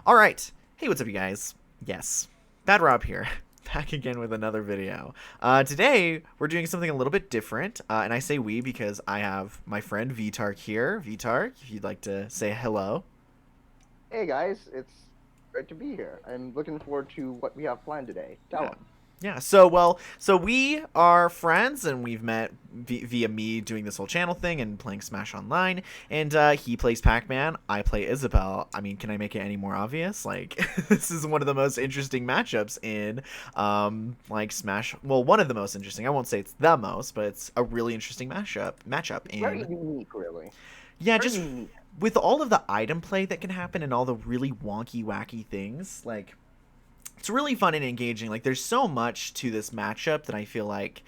All right. Hey, what's up, you guys? Yes, badrob here. Back again with another video. Today, we're doing something a little bit different. And I say we because I have my friend VTark here. VTark, if you'd like to say hello. Hey guys, it's great to be here. I'm looking forward to what we have planned today. Tell Yeah. them. Yeah, so we are friends, and we've met via me doing this whole channel thing and playing Smash Online. And he plays Pac-Man, I play Isabelle. I mean, can I make it any more obvious? Like, this is one of the most interesting matchups in, like Smash. Well, one of the most interesting. I won't say it's the most, but it's a really interesting matchup It's very in. unique, really. Yeah, Very just unique. with all of the item play that can happen and all the really wonky, wacky things, like it's really fun and engaging. Like, there's so much to this matchup that I feel like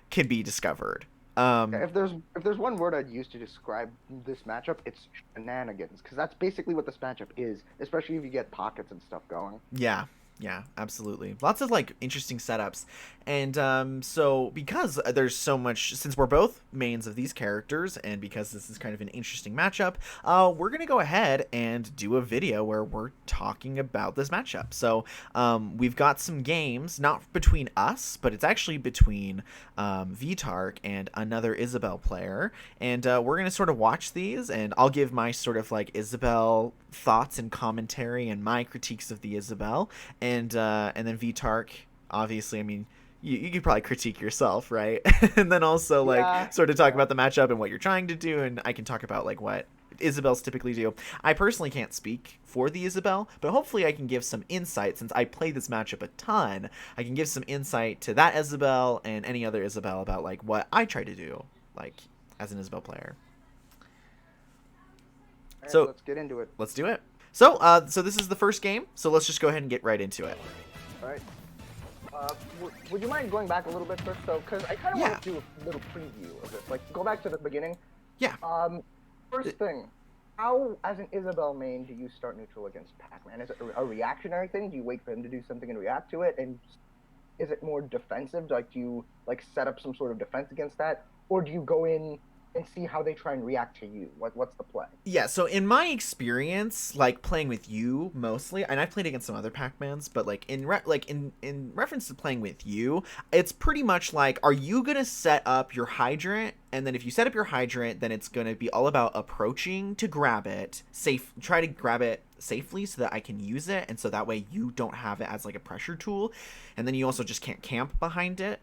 can be discovered. If there's one word I'd use to describe this matchup, it's shenanigans, because that's basically what this matchup is, especially if you get pockets and stuff going. Yeah, yeah, absolutely. Lots of like interesting setups, and so because there's so much, since we're both mains of these characters, and because this is kind of an interesting matchup, we're gonna go ahead and do a video where we're talking about this matchup. So we've got some games, not between us, but it's actually between VTark and another Isabelle player, and we're gonna sort of watch these, and I'll give my sort of like Isabelle thoughts and commentary and my critiques of the Isabelle, and then VTark, obviously, I mean, you could probably critique yourself, right? And then also like Yeah, sort of talk yeah. about the matchup and what you're trying to do, and I can talk about like what Isabelle's typically do. I personally can't speak for the Isabelle, but hopefully I can give some insight, since I play this matchup a ton. I can give some insight to that Isabelle and any other Isabelle about like what I try to do, like as an Isabelle player. All right, So let's get into it. let's do it. So this is the first game. So let's just go ahead and get right into it. All right. Would you mind going back a little bit first, though? Because I kind of Yeah, want to do a little preview of this. Like, go back to the beginning. yeah. Um, First thing, how, as an Isabelle main, do you start neutral against Pac-Man? Is it a reactionary thing? Do you wait for him to do something and react to it? And is it more defensive? Like, do you like set up some sort of defense against that, or do you go in and see how they try and react to you? What's the play? Yeah, so in my experience, like playing with you mostly, and I've played against some other Pac-Mans, but like in reference to playing with you, it's pretty much like, are you gonna set up your hydrant, and then if you set up your hydrant, then it's gonna be all about approaching to grab it, try to grab it safely so that I can use it, and so that way you don't have it as like a pressure tool, and then you also just can't camp behind it.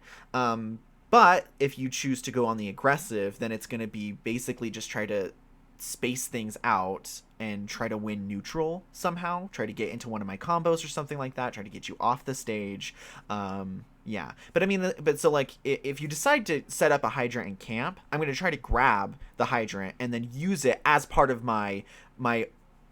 But if you choose to go on the aggressive, then it's going to be basically just try to space things out and try to win neutral somehow. Try to get into one of my combos or something like that. Try to get you off the stage. Yeah. But I mean, but so like, if you decide to set up a hydrant and camp, I'm going to try to grab the hydrant and then use it as part of my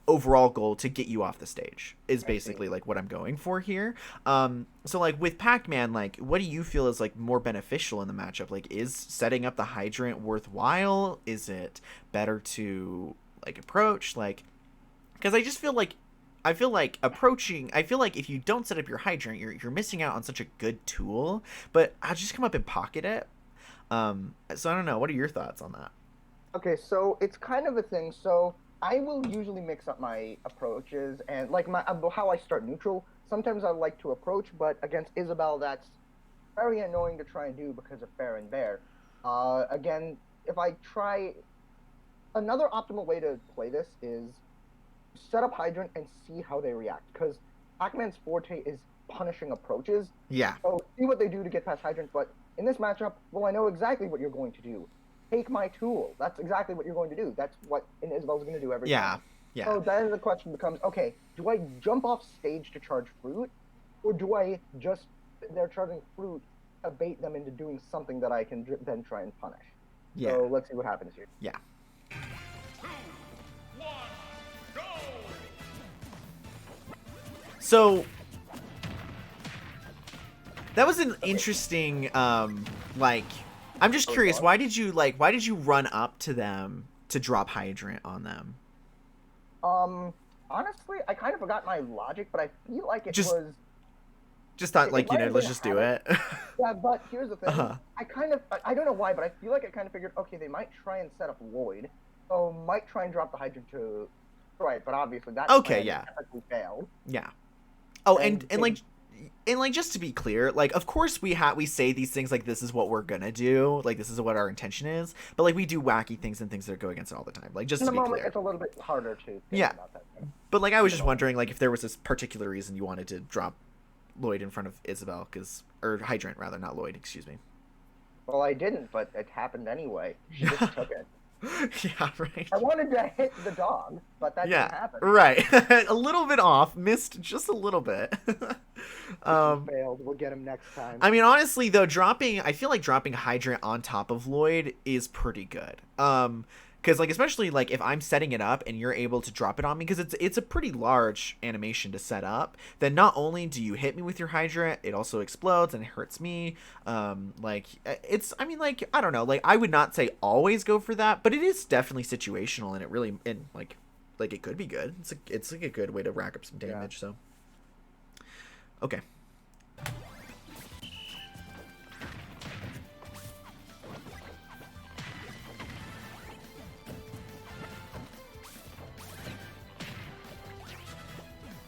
overall goal to get you off the stage is I see. basically like what I'm going for here. So like with Pac-Man, like what do you feel is like more beneficial in the matchup? Like, is setting up the hydrant worthwhile? Is it better to like approach? Like, because I feel like approaching. I feel like if you don't set up your hydrant, you're missing out on such a good tool. But I'll just come up and pocket it. So I don't know. What are your thoughts on that? Okay, so it's kind of a thing. So I will usually mix up my approaches and like my how I start neutral. Sometimes I like to approach, but against Isabelle, that's very annoying to try and do because of fair and bear. Again, if I try another optimal way to play this is set up Hydrant and see how they react. Because Pac-Man's forte is punishing approaches. Yeah. So see what they do to get past Hydrant. But in this matchup, well, I know exactly what you're going to do. Take my tool. That's exactly what you're going to do. That's what Isabelle's going to do every Yeah. time. Yeah. So then the question becomes, okay, do I jump off stage to charge fruit? Or do I just, they're charging fruit, bait them into doing something that I can then try and punish? Yeah. So let's see what happens here. Yeah. So that was an interesting like, I'm just curious, why did you run up to them to drop hydrant on them? Um, Honestly, I kind of forgot my logic, but I feel like it Just was thought it like, might have been let's just do habit. it. Yeah, but here's the thing. Uh-huh. I don't know why, but I feel like I kind of figured, okay, they might try and set up Llyoid, so might try and drop the Hydrant to Right, but obviously that Okay, plan yeah. typically failed. Yeah. Oh, And and like just to be clear, like of course we say these things like this is what we're gonna do, like this is what our intention is, but like we do wacky things and things that go against it all the time. Like just in to the be moment, clear. it's a little bit harder to think Yeah. about that. But like I was You just know, wondering like if there was this particular reason you wanted to drop Llyoid in front of Isabelle, cause or Hydrant rather, not Llyoid, excuse me. well, I didn't, but it happened anyway. She just took it. Yeah, right. I wanted to hit the dog, but that Yeah, didn't happen. right. A little bit off, missed just a little bit. Mission um, failed. We'll get him next time. I mean, honestly though, I feel like dropping Hydrant on top of Llyoid is pretty good. Because like especially like if I'm setting it up and you're able to drop it on me, because it's a pretty large animation to set up. Then not only do you hit me with your Hydrant, it also explodes and it hurts me. Like it's I mean like I don't know, like I would not say always go for that, but it is definitely situational and it really and like it could be good. It's like a good way to rack up some damage. Yeah. So okay.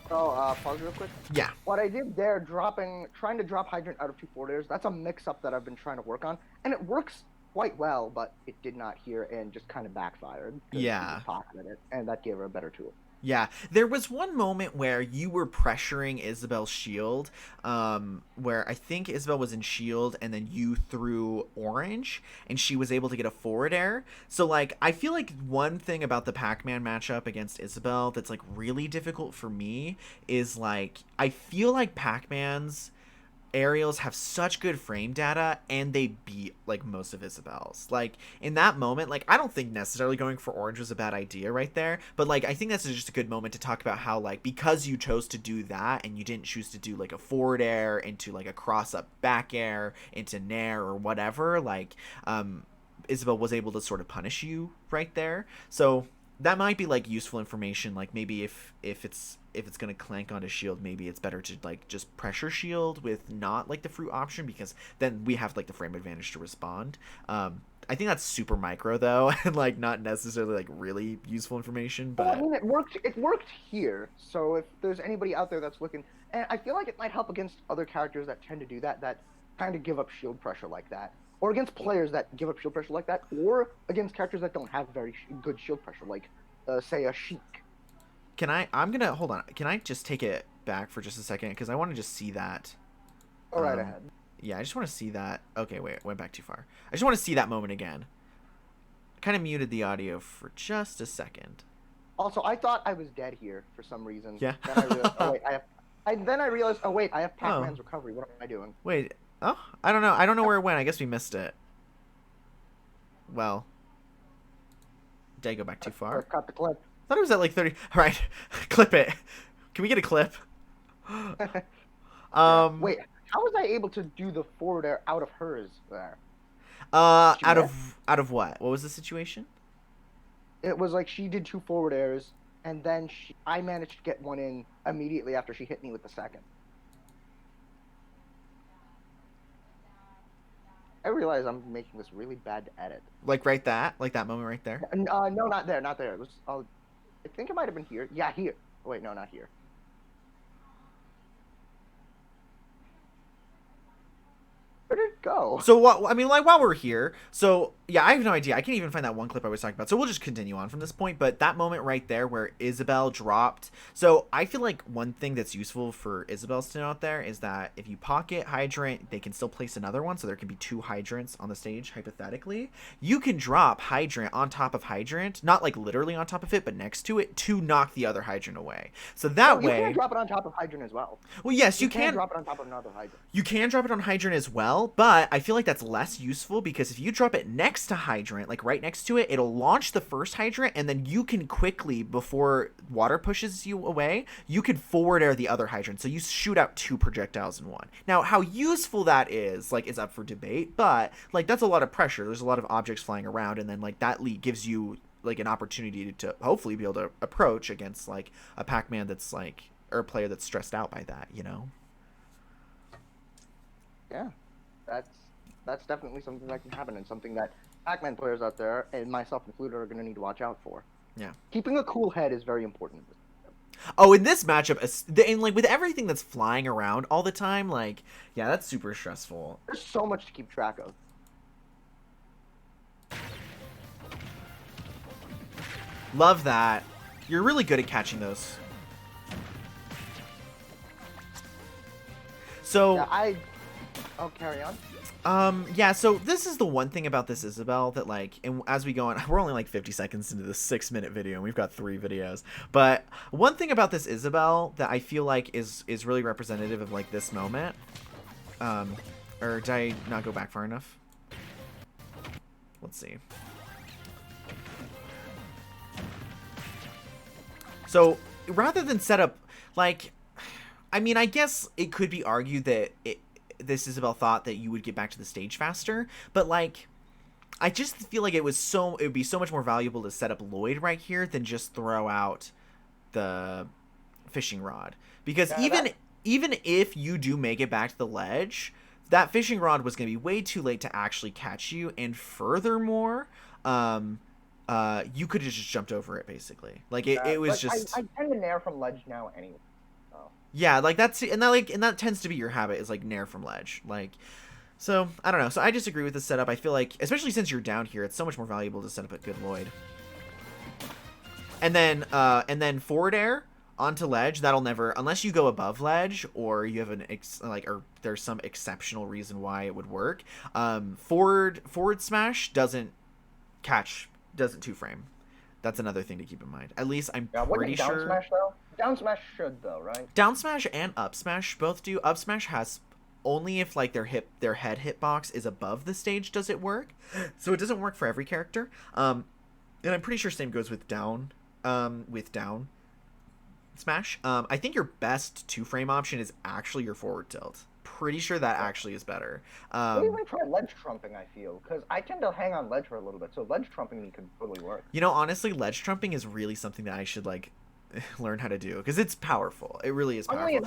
So, pause real quick. Yeah. What I did there, trying to drop Hydrant out of 2 forward airs, that's a mix-up that I've been trying to work on, and it works quite well, but it did not here and just kind of backfired. Yeah. She pocketed it, and that gave her a better tool. Yeah, there was one moment where you were pressuring Isabelle's shield, where I think Isabelle was in shield, and then you threw orange, and she was able to get a forward air. So, like, I feel like one thing about the Pac-Man matchup against Isabelle that's, like, really difficult for me is, like, I feel like Pac-Man's aerials have such good frame data and they beat like most of Isabelle's. Like in that moment, like I don't think necessarily going for orange was a bad idea right there, but like I think that's just a good moment to talk about how like because you chose to do that and you didn't choose to do like a forward air into like a cross up back air into nair or whatever, like Isabelle was able to sort of punish you right there. So that might be like useful information, like maybe if it's gonna clank onto shield, maybe it's better to like just pressure shield with not like the fruit option, because then we have like the frame advantage to respond. I think that's super micro though and like not necessarily like really useful information, Well, I but mean, it worked here, so if there's anybody out there that's looking, and I feel like it might help against other characters that tend to do that kind of give up shield pressure like that, or against players that give up shield pressure like that, or against characters that don't have very good shield pressure, like, say, a Sheik. I'm gonna hold on, can I just take it back for just a second, because I want to just see that. Go right ahead. Yeah, I just want to see that. Okay, wait, I went back too far. I just want to see that moment again. Kind of muted the audio for just a second. Also, I thought I was dead here for some reason. Yeah. Then I realized, oh wait, I have Pac-Man's recovery. What am I doing? Wait. Oh, I don't know. I don't know where it went. I guess we missed it. Well, did I go back too far? Cut the clip. I thought it was at like 30. All right, clip it. Can we get a clip? Wait, how was I able to do the forward air out of hers there? Out of what? What was the situation? It was like she did 2 forward airs, and then I managed to get one in immediately after she hit me with the second. I realize I'm making this really bad to edit. Like like that moment right there. No, not there, not there. It was. I think it might have been here. Yeah, here. Oh, wait, no, not here. Where did it go? So what? I mean, like while we're here, so yeah, I have no idea. I can't even find that one clip I was talking about. So we'll just continue on from this point. But that moment right there where Isabelle dropped. So I feel like one thing that's useful for Isabelle's to know out there is that if you pocket Hydrant, they can still place another one. So there can be 2 Hydrants on the stage, hypothetically. You can drop Hydrant on top of Hydrant, not like literally on top of it, but next to it to knock the other Hydrant away. So that way, you can drop it on top of Hydrant as well. Well, yes, you can drop it on top of another Hydrant. You can drop it on Hydrant as well, but I feel like that's less useful because if you drop it next to Hydrant, like right next to it, it'll launch the first Hydrant, and then you can quickly, before water pushes you away, you can forward air the other Hydrant. So you shoot out 2 projectiles in one. Now, how useful that is, like, is up for debate, but like that's a lot of pressure. There's a lot of objects flying around, and then like that lead gives you like an opportunity to hopefully be able to approach against like a Pac-Man that's like, or a player that's stressed out by that, you know? Yeah, that's definitely something that can happen, and something that Pac-Man players out there, and myself included, are going to need to watch out for. Yeah. Keeping a cool head is very important. Oh, in this matchup, and like with everything that's flying around all the time, like, yeah, that's super stressful. There's so much to keep track of. Love that. You're really good at catching those. So, Yeah, I'll carry on. Yeah, so this is the one thing about this Isabelle that, like, and as we go on, we're only like 50 seconds into this 6-minute video, and we've got 3 videos. But one thing about this Isabelle that I feel like is really representative of, like, this moment. Or did I not go back far enough? Let's see. So, rather than set up, like, I mean, I guess it could be argued that this Isabelle thought that you would get back to the stage faster, but like, I just feel like it would be so much more valuable to set up Llyoid right here than just throw out the fishing rod, because even if you do make it back to the ledge, that fishing rod was going to be way too late to actually catch you, and furthermore, you could have just jumped over it basically. Like it was just. I tend to nair from ledge now anyway. Yeah, like that tends to be your habit, is like nair from ledge. Like, so I don't know. So I disagree with this setup. I feel like, especially since you're down here, it's so much more valuable to set up a good Llyoid. And then forward air onto ledge. That'll never, unless you go above ledge or you have or there's some exceptional reason why it would work. Forward smash doesn't 2-frame. That's another thing to keep in mind. At least I'm pretty sure. Down smash though? Down smash should though, right? Down smash and up smash both do. Up smash has only if like their head hitbox is above the stage does it work. So it doesn't work for every character. And I'm pretty sure same goes with down smash. I think your best 2-frame option is actually your forward tilt. Pretty sure that actually is better. Maybe we try ledge trumping, I feel, because I tend to hang on ledge for a little bit, so ledge trumping me could totally work. You know, honestly, ledge trumping is really something that I should, like, learn how to do, because it's powerful. It really is powerful.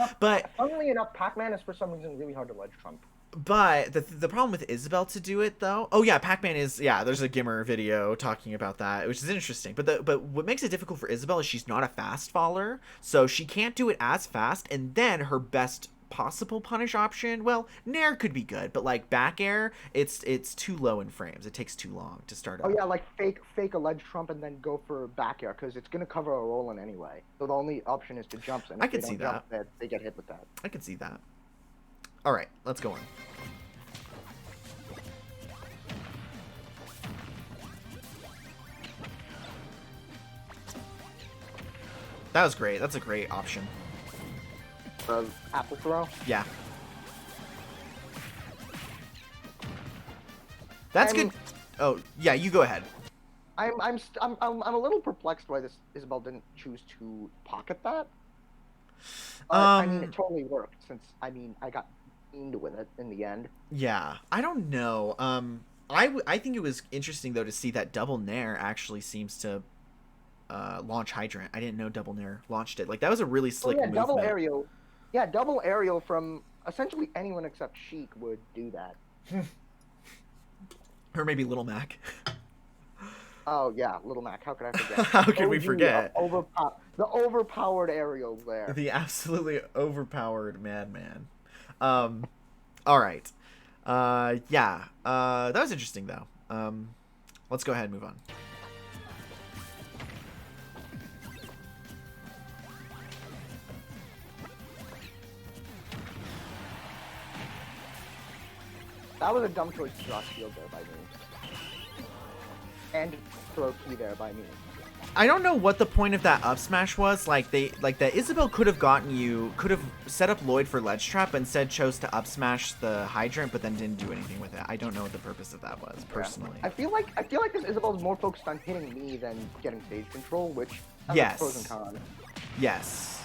Funnily enough, Pac-Man is for some reason really hard to ledge trump. But the problem with Isabelle to do it, though... Oh, yeah, Pac-Man is... Yeah, there's a Gimmer video talking about that, which is interesting. But what makes it difficult for Isabelle is she's not a fast faller, so she can't do it as fast, and then her best possible punish option, well, nair could be good, but like back air, it's too low in frames. It takes too long to start up. Oh yeah, like fake a ledge trump and then go for back air, because it's gonna cover a roll in anyway. So the only option is to jump, and if I can see that. They get hit with that. I can see that. All right, let's go on. That was great. That's a great option. Apple throw? Yeah. That's good. Oh, yeah, you go ahead. I'm a little perplexed why this Isabelle didn't choose to pocket that. I mean, it totally worked, since, I mean, I got beamed with it in the end. Yeah, I don't know. I think it was interesting, though, to see that double nair actually seems to launch hydrant. I didn't know double nair launched it. Like, that was a really slick movement. Double aerial. Yeah, double aerial from essentially anyone except Sheik would do that. Or maybe Little Mac. Oh yeah, Little Mac. How could I forget? How could we forget? The overpowered aerial there. The absolutely overpowered madman. All right. Yeah. That was interesting though. Let's go ahead and move on. That was a dumb choice to draw shield there by me. And throw key there by me. I don't know what the point of that up smash was. Like that Isabelle could have set up Llyoid for ledge trap, but instead chose to up smash the hydrant, but then didn't do anything with it. I don't know what the purpose of that was, personally. Yeah. I feel like this Isabelle is more focused on hitting me than getting stage control, which has pros and cons. Yes.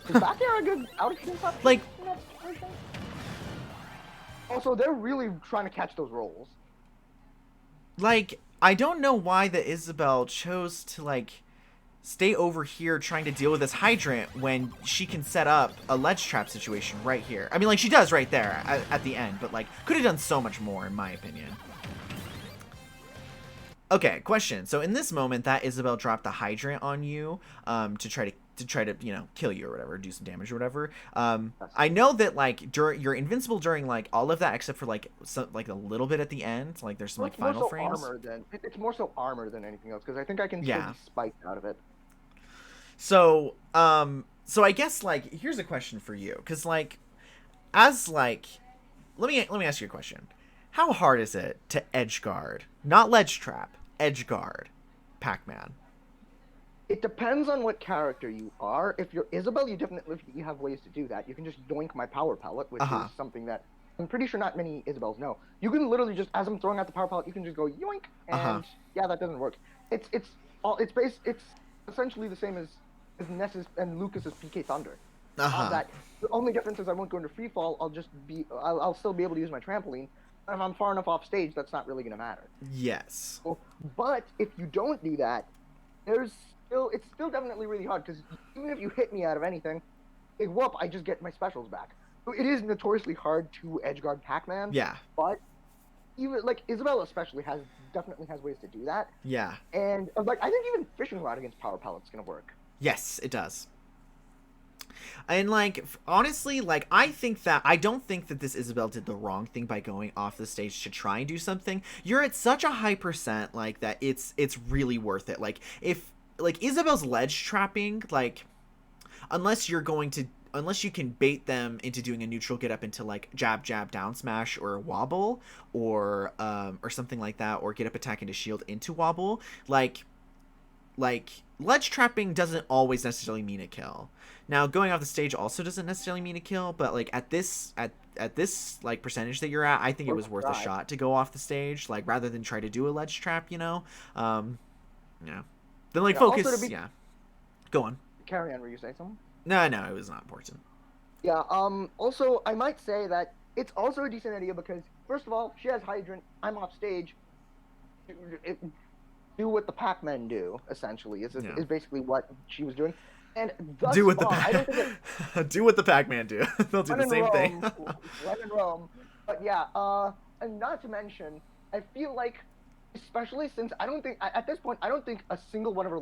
Is back air a good out of option? Like, also, they're really trying to catch those rolls. Like, I don't know why the Isabelle chose to, like, stay over here trying to deal with this hydrant when she can set up a ledge trap situation right here. I mean, like, she does right there at the end, but, like, could have done so much more, in my opinion. Okay, question. So in this moment, that Isabelle dropped the hydrant on you, to kill you or whatever, do some damage or whatever. Yes. I know that like you're invincible during like all of that except for like like a little bit at the end. Like there's some Well, like it's more final so frames. armor than it's more so armor than anything else because I think I can still Yeah. be spiked out of it. So I guess like here's a question for you, because like as like let me ask you a question. How hard is it to edge guard, not ledge trap, edge guard, Pac-Man? It depends on what character you are. If you're Isabelle, you have ways to do that. You can just yoink my power pellet, Uh which is huh. something that I'm pretty sure not many Isabelles know. You can literally just, as I'm throwing out the power pellet, you can just go yoink, Uh huh. and yeah, that doesn't work. It's essentially the same as Ness's and Lucas's PK Thunder. Uh huh. That the only difference is I won't go into free fall. I'll still be able to use my trampoline. If I'm far enough off stage, that's not really going to matter. Yes. But if you don't do that, there's it's still definitely really hard because even if you hit me out of anything, big whoop, I just get my specials back. So it is notoriously hard to edgeguard Pac-Man, Yeah. but even like Isabelle especially definitely has ways to do that. Yeah. And like I think even fishing rod against power pellet's gonna work. Yes, it does. And like honestly, like I don't think that this Isabelle did the wrong thing by going off the stage to try and do something. You're at such a high percent like that it's really worth it. Like if like Isabelle's ledge trapping, like unless you're going to unless you can bait them into doing a neutral get up into like jab jab down smash or a wobble or something like that, or get up attack into shield into wobble, like ledge trapping doesn't always necessarily mean a kill. Now going off the stage also doesn't necessarily mean a kill, but like at this like percentage that you're at, I think it Worth was a worth a try. shot to go off the stage, like rather than try to do a ledge trap, um yeah, then like Yeah. Also to focus. be Yeah, go on. carry on, were you saying something? No, it was not important. Yeah. Also, I might say that it's also a decent idea because first of all, she has hydrant. I'm off stage. It, do what the Pac-Man do, essentially, Yeah, is basically what she was doing. And thus do what the far, I don't think it do what the Pac-Man do. They'll do when the in same thing. Rome, when in Rome. But yeah, and not to mention, I feel like, especially since I don't think at this point I don't think a single one of her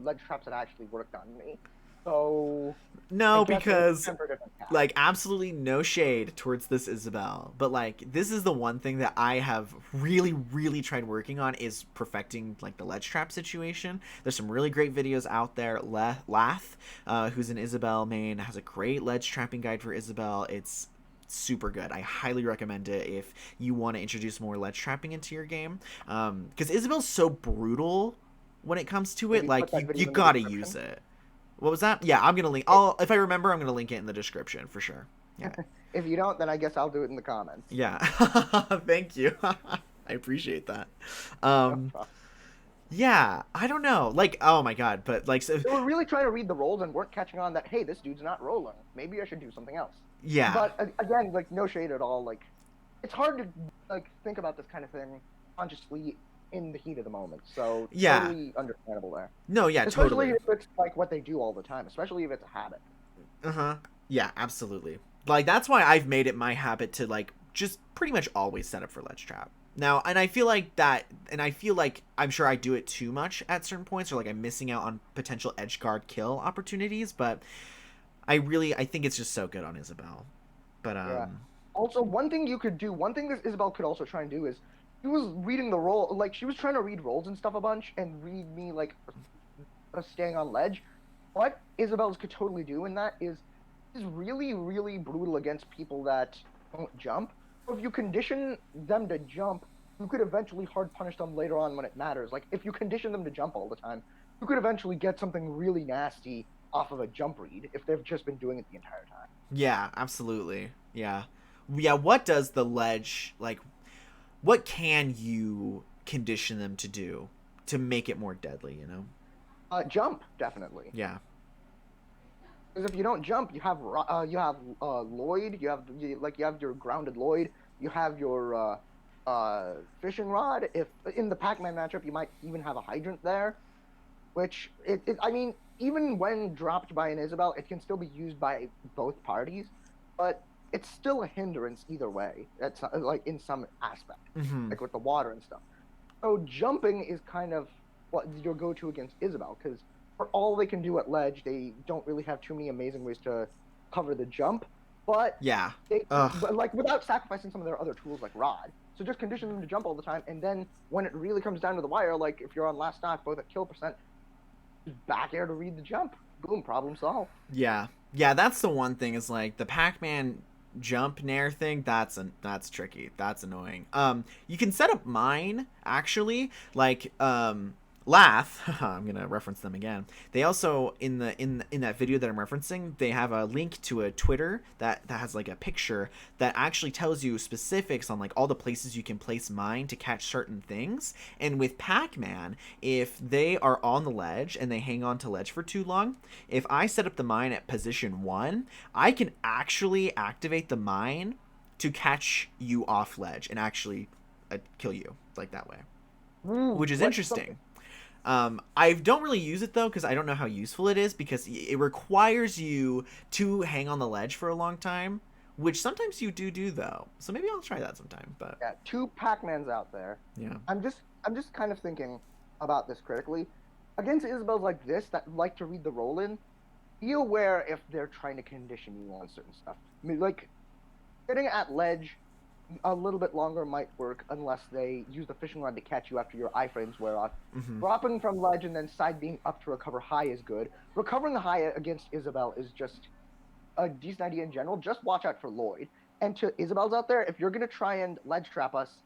ledge traps had actually worked on me. So I No, guess it was because time for a different tack. like absolutely no shade towards this Isabelle, but like this is the one thing that I have really tried working on, is perfecting like the ledge trap situation. There's some really great videos out there. Lath, who's an Isabelle main, has a great ledge trapping guide for Isabelle. It's super good. I highly recommend it if you want to introduce more ledge trapping into your game, because Isabelle's so brutal when it comes to it. Maybe put Like that you video in the gotta use description. it. What was that? Yeah, I'm gonna link. If, If I remember, I'm gonna link it in the description for sure. Yeah, if you don't, then I guess I'll do it in the comments. yeah. Thank you. I appreciate that. No Um, problem. yeah, I don't know. Like, oh my god, but like, so, They were really trying to read the rolls and weren't catching on that, hey, this dude's not rolling. Maybe I should do something else. yeah, But again, like no shade at all. Like it's hard to like think about this kind of thing consciously in the heat of the moment. So yeah. totally understandable there. No, yeah, Especially totally. if it's like what they do all the time. Especially if it's a habit. Uh huh. Yeah, absolutely. Like that's why I've made it my habit to like just pretty much always set up for ledge trap. Now, and I feel like that, and I feel like I'm sure I do it too much at certain points, or like I'm missing out on potential edge guard kill opportunities. But I think it's just so good on Isabelle. But Yeah. Also, one thing this Isabelle could also try and do is she was reading the roll, like she was trying to read rolls and stuff a bunch and read me like staying on ledge. What Isabelle's could totally do in that is really brutal against people that don't jump. So if you condition them to jump, you could eventually hard punish them later on when it matters. Like if you condition them to jump all the time, you could eventually get something really nasty off of a jump read if they've just been doing it the entire time. yeah, absolutely. Yeah. Yeah, what does the ledge like what can you condition them to do to make it more deadly, you know? Jump definitely. Yeah. Because if you don't jump, you have Llyoid, you have your grounded Llyoid, you have your fishing rod. If in the Pac-Man matchup, you might even have a hydrant there, which I mean, even when dropped by an Isabelle, it can still be used by both parties, but it's still a hindrance either way. It's like in some aspect, Mhm. like with the water and stuff. So jumping is kind of what your go-to against Isabelle, because for all they can do at ledge, they don't really have too many amazing ways to cover the jump. But Yeah. but like without sacrificing some of their other tools like rod. So just condition them to jump all the time, and then when it really comes down to the wire, like if you're on last stock, both at kill percent, just back air to read the jump. Boom, problem solved. Yeah. Yeah, that's the one thing is like the Pac-Man jump nair thing, that's tricky. That's annoying. You can set up mine actually, like Lath, I'm gonna reference them again. They also in that video that I'm referencing, they have a link to a Twitter that has like a picture that actually tells you specifics on like all the places you can place mine to catch certain things. And with Pac-Man, if they are on the ledge and they hang on to ledge for too long, if I set up the mine at position 1, I can actually activate the mine to catch you off ledge and actually kill you like that way, which is interesting. I don't really use it though because I don't know how useful it is because it requires you to hang on the ledge for a long time, which sometimes you do though. So maybe I'll try that sometime. But yeah, 2 Pac-Mans out there. Yeah. I'm just kind of thinking about this critically. Against Isabels like this that like to read the roll in, be aware if they're trying to condition you on certain stuff. I mean, like getting at ledge a little bit longer might work unless they use the fishing rod to catch you after your iframes wear off. Dropping from ledge and then side being up to recover high is good. Recovering the high against Isabelle is just a decent idea in general. Just watch out for Llyoid. And to Isabelle's out there, if you're going to try and ledge trap us,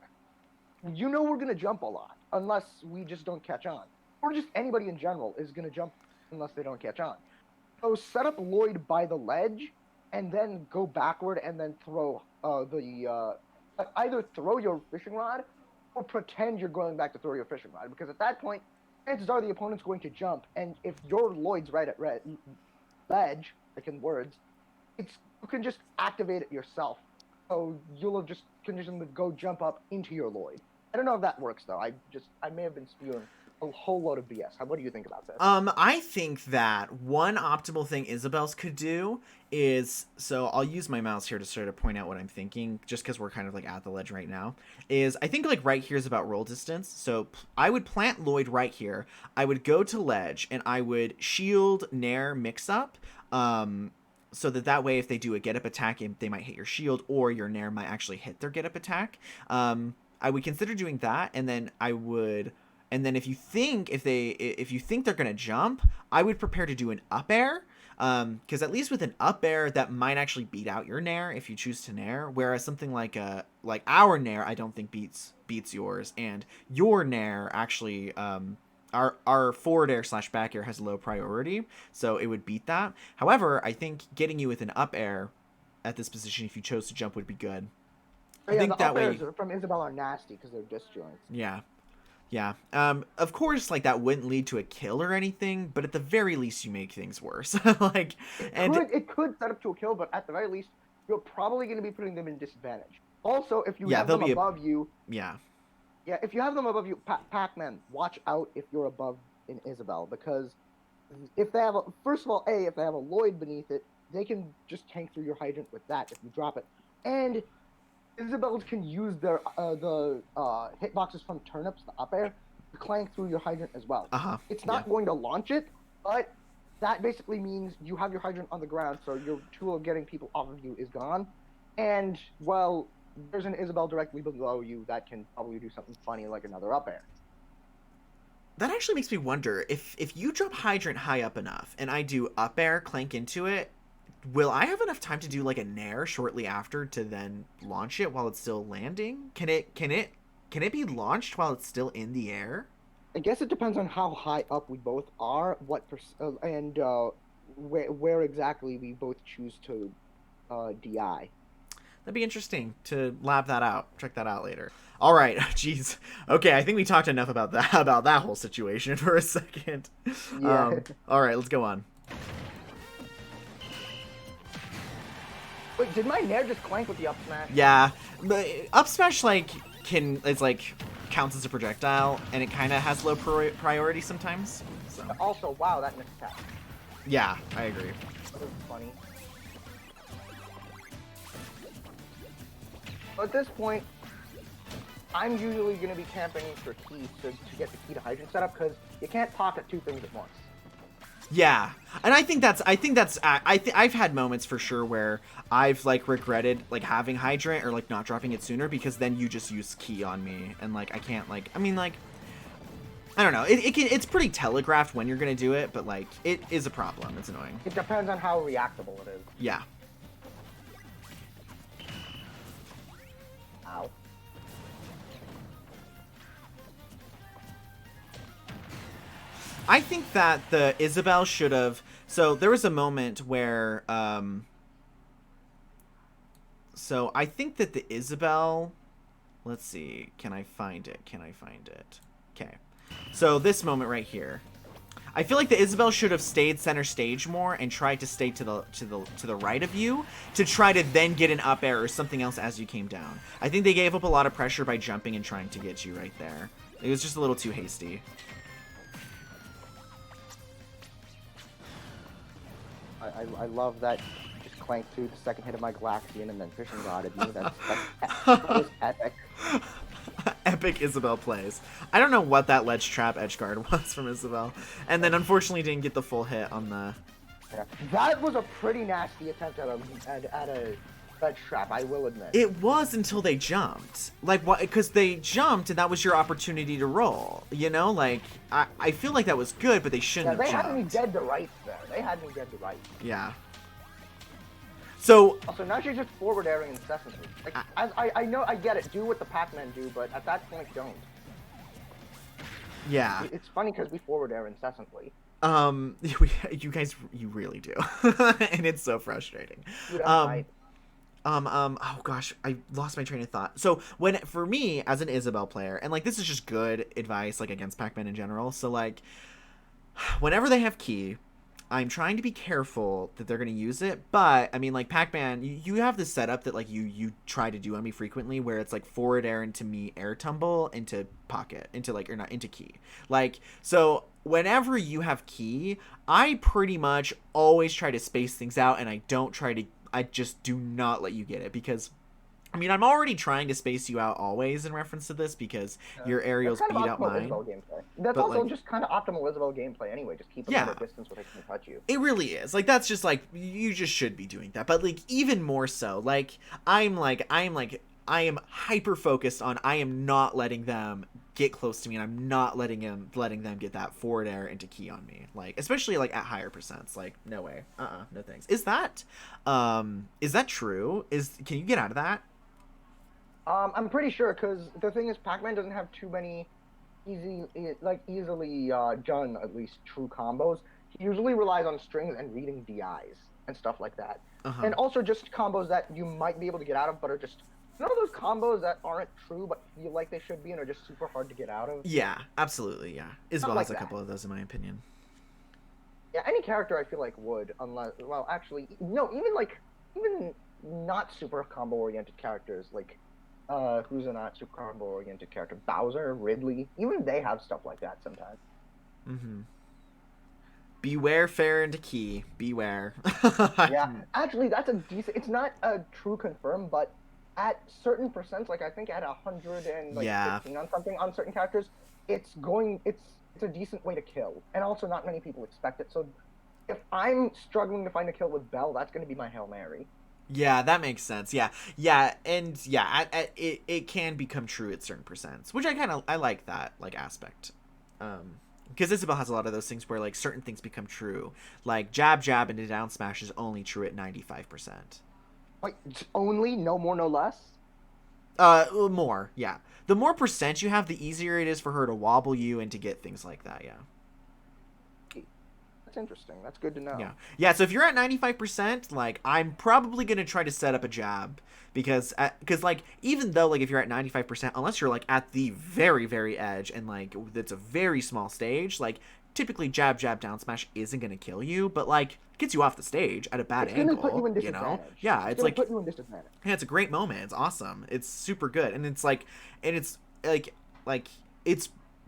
you know we're going to jump a lot unless we just don't catch on. Or just anybody in general is going to jump unless they don't catch on. So set up Llyoid by the ledge and then go backward and then throw either throw your fishing rod or pretend you're going back to throw your fishing rod, because at that point, chances are the opponent's going to jump, and if your Llyoid's right at ledge, like in words, you can just activate it yourself. So you'll have just conditioned to go jump up into your Llyoid. I don't know if that works though. I may have been spewing a whole load of BS. What do you think about this? I think that one optimal thing Isabelle's could do is, so I'll use my mouse here to sort of point out what I'm thinking, just because we're kind of like at the ledge right now, is I think like right here is about roll distance. So I would plant Llyoid right here. I would go to ledge and I would shield nair mix up. So that way if they do a get up attack, they might hit your shield or your nair might actually hit their get up attack. I would consider doing that, and then and then if you think they're gonna jump, I would prepare to do an up air, because at least with an up air that might actually beat out your nair if you choose to nair. Whereas something like our nair, I don't think beats yours, and your nair actually our forward air / back air has low priority, so it would beat that. However, I think getting you with an up air at this position, if you chose to jump, would be good. I think the up airs from Isabelle are nasty because they're disjoints. Yeah. Yeah. Of course, like that wouldn't lead to a kill or anything, but at the very least, you make things worse. It could set up to a kill, but at the very least, you're probably going to be putting them in disadvantage. Also, if you have them above you, if you have them above you, Pac-Man, watch out if you're above in Isabelle, because if they have if they have a Llyoid beneath it, they can just tank through your hydrant with that if you drop it, and Isabelle can use their hitboxes from turnips, the up air, to clank through your hydrant as well. It's not going to launch it, but that basically means you have your hydrant on the ground, so your tool of getting people off of you is gone. And, well, there's an Isabelle directly below you that can probably do something funny like another up air. That actually makes me wonder, if you drop hydrant high up enough and I do up air, clank into it, will I have enough time to do like a nair shortly after to then launch it while it's still landing? Can it be launched while it's still in the air? I guess it depends on how high up we both are, and where exactly we both choose to DI. That'd be interesting to lab that out. Check that out later. All right, jeez. Okay, I think we talked enough about that whole situation for a second. Yeah. All right, let's go on. Wait, did my nair just clank with the up smash? Yeah, but up smash counts as a projectile, and it kind of has low priority sometimes. So. Also, wow, that missed attack. Yeah, I agree. That was funny. At this point, I'm usually going to be camping for key to get the key to hydrant set up, because you can't pocket two things at once. Yeah, and I've had moments for sure where I've like regretted like having hydrant or like not dropping it sooner, because then you just use key on me and like I can't like, I mean, like, I don't know, it's pretty telegraphed when you're gonna do it, but like it is a problem. It's annoying. It depends on how reactable it is. Yeah. Ow. I think that the Isabelle should have. So there was a moment where, so I think that the Isabelle. Let's see. Can I find it? Okay. So this moment right here. I feel like the Isabelle should have stayed center stage more and tried to stay to the right of you to try to then get an up air or something else as you came down. I think they gave up a lot of pressure by jumping and trying to get you right there. It was just a little too hasty. I love that. Just clank through the second hit of my Galaxian and then fishing rodded me. That was epic. Epic Isabelle plays. I don't know what that ledge trap edge guard was from Isabelle, and then unfortunately didn't get the full hit on the. Yeah. That was a pretty nasty attempt at a ledge trap, I will admit. It was until they jumped. Like, what? Because they jumped, and that was your opportunity to roll. You know, like I feel like that was good, but they shouldn't have jumped. They had me dead to rights there. They had me dead to rights. Yeah. So. Also, now she's just forward airing incessantly. Like, I know, I get it. Do what the Pac-Man do, but at that point, don't. Yeah. It's funny because we forward air incessantly. You guys, you really do, and it's so frustrating. Dude, oh gosh, I lost my train of thought. So for me as an Isabelle player, and like this is just good advice like against Pac-Man in general. So like, whenever they have key, I'm trying to be careful that they're gonna use it. But I mean, like Pac-Man, you have this setup that like you try to do on me frequently, where it's like forward air into me, air tumble into pocket, into like, or not into key. Like, so whenever you have key, I pretty much always try to space things out, and I just do not let you get it, because I mean, I'm already trying to space you out always in reference to this, because your aerials beat out mine. That's also like, just kind of optimal Isabelle gameplay anyway. Just keep them at a distance where they can touch you. It really is. Like, that's just like, you just should be doing that. But like, even more so, like, I am hyper focused on, I am not letting them get close to me, and I'm not letting them get that forward air into key on me. Like, especially like at higher percents. Like, no way. No thanks. Is that true? Can you get out of that? I'm pretty sure, because the thing is, Pac-Man doesn't have too many easily done, at least, true combos. He usually relies on strings and reading DIs and stuff like that. And also just combos that you might be able to get out of, but are just, you know, those combos that aren't true but feel like they should be and are just super hard to get out of? Yeah, absolutely, yeah. Isabelle has a couple of those, in my opinion. Yeah, any character I feel like would, unless, well, actually, no, even not super combo-oriented characters, like, who's a not super combo-oriented character? Bowser, Ridley, even they have stuff like that sometimes. Beware fair into key. Beware. Yeah, actually, that's a decent, it's not a true confirm, but at certain percents, like I think at 115 on something, on certain characters, it's a decent way to kill. And also not many people expect it, so if I'm struggling to find a kill with Belle, that's going to be my Hail Mary. Yeah, that makes sense. Yeah, and yeah, it can become true at certain percents, which I like that like aspect, because Isabelle has a lot of those things where like certain things become true, like jab into down smash is only true at 95%. Wait, only? No more, no less? More, yeah. The more percent you have, the easier it is for her to wobble you and to get things like that. Yeah. That's interesting. That's good to know. Yeah. So if you're at 95%, like I'm probably gonna try to set up a jab, because like even though like if you're at 95%, unless you're like at the very very edge and like it's a very small stage, like typically jab down smash isn't gonna kill you, but like gets you off the stage at a bad angle. Put you in disadvantage. You know? Yeah, it's like put you in disadvantage. Yeah, it's a great moment. It's awesome. It's super good, and it's like it's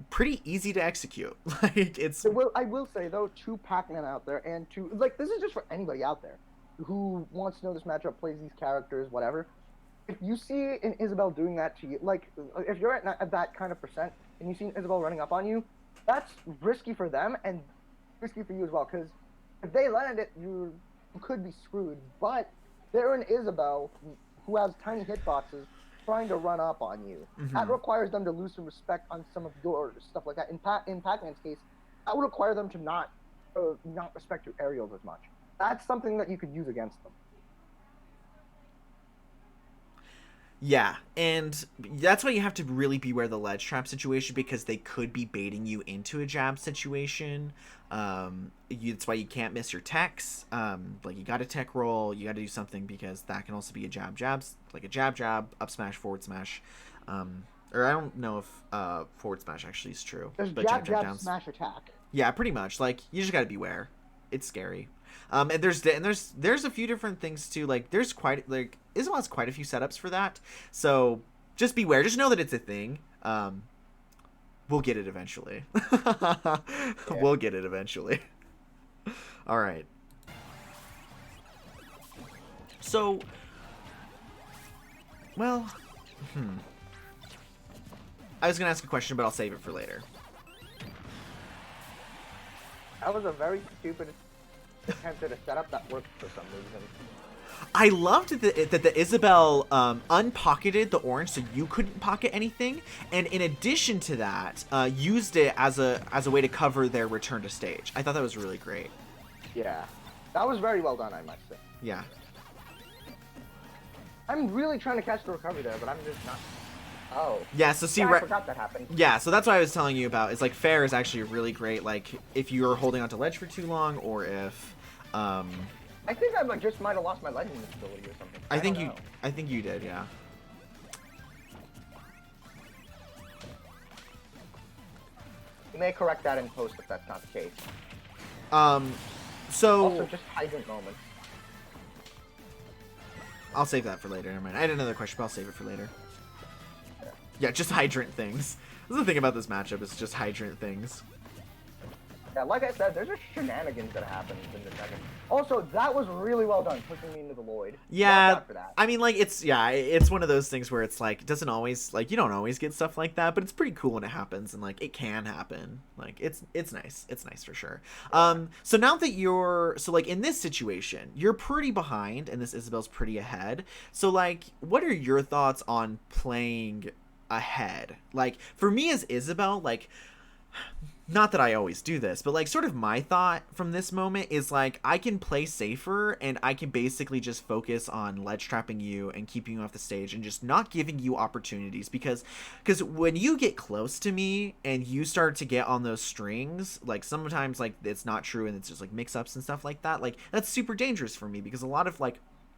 pretty easy to execute. Like it's. I will say though, to Pac-Man out there, and to like this is just for anybody out there who wants to know this matchup, plays these characters, whatever. if you see an Isabelle doing that to you, like if you're at that kind of percent and you see an Isabelle running up on you, that's risky for them and risky for you as well. Because if they land it, you could be screwed. But they're an Isabelle who has tiny hitboxes trying to run up on you. That requires them to lose some respect on some of your stuff like that. In Pac-Man's case, that would require them to not respect your aerials as much. That's something that you could use against them. Yeah, and that's why you have to really beware the ledge trap situation, because they could be baiting you into a jab situation. That's why you can't miss your techs. Like, you got to tech roll, you got to do something, because that can also be a jabs, like a jab, up smash, forward smash. Or I don't know if forward smash actually is true. There's but jab, down, smash, attack. Yeah, pretty much. Like, you just got to beware. It's scary. And there's a few different things too. Like, there's quite, like, Isabelle has quite a few setups for that. So just beware. Just know that it's a thing. We'll get it eventually. Yeah. We'll get it eventually. All right. So, well, I was gonna ask a question, but I'll save it for later. That was a very stupid attempt at a setup that worked for some reason. I loved that the Isabelle unpocketed the orange so you couldn't pocket anything, and in addition to that, used it as a way to cover their return to stage. I thought that was really great. Yeah, that was very well done, I must say. Yeah. I'm really trying to catch the recovery there, but I'm just not. Oh. Yeah, so see, yeah, I forgot that happened. Yeah, so that's what I was telling you about. Is like fair is actually really great. Like if you're holding onto ledge for too long, or if, I think I just might have lost my lightning ability or something. I think you did, yeah. You may correct that in post if that's not the case. So also just hydrant moments. I'll save that for later. Never mind. I had another question, but I'll save it for later. Yeah, just hydrant things. That's the thing about this matchup, is just hydrant things. Yeah, like I said, there's just shenanigans that happen in the second. Also, that was really well done, pushing me into the Llyoid. Yeah, for that. I mean, like, it's one of those things where it's like, it doesn't always, like, you don't always get stuff like that, but it's pretty cool when it happens, and like, it can happen. Like, it's nice. It's nice for sure. So now that so like in this situation, you're pretty behind, and this Isabelle's pretty ahead. So like, what are your thoughts on playing ahead? Like, for me as Isabelle, like, not that I always do this, but like sort of my thought from this moment is like, I can play safer, and I can basically just focus on ledge trapping you and keeping you off the stage and just not giving you opportunities, because when you get close to me and you start to get on those strings, like sometimes like it's not true and it's just like mix-ups and stuff like that, like that's super dangerous for me, because a lot of like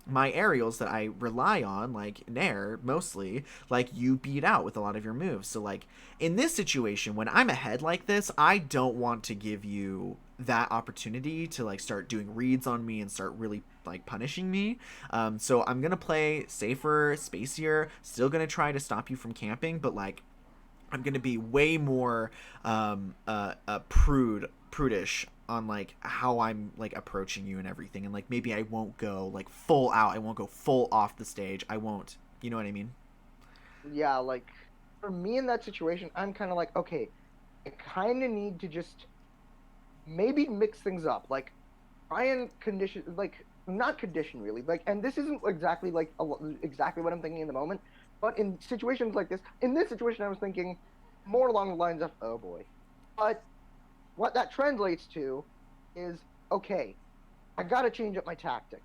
my aerials that I rely on, like dair mostly, like you beat out with a lot of your moves. So like in this situation, when I'm ahead like this, I don't want to give you that opportunity to like start doing reads on me and start really like punishing me. So I'm gonna play safer, spacier, still gonna try to stop you from camping, but like I'm gonna be way more prudish on like how I'm like approaching you and everything, and like maybe I won't go like full out, I won't go full off the stage, I won't, you know what I mean? Yeah, like for me in that situation, I'm kind of like, okay, I kind of need to just maybe mix things up, like try and condition, like not condition really, like, and this isn't exactly like exactly what I'm thinking in the moment, but in situations like this, in this situation, I was thinking more along the lines of, oh boy, but what that translates to is, okay, I gotta change up my tactic.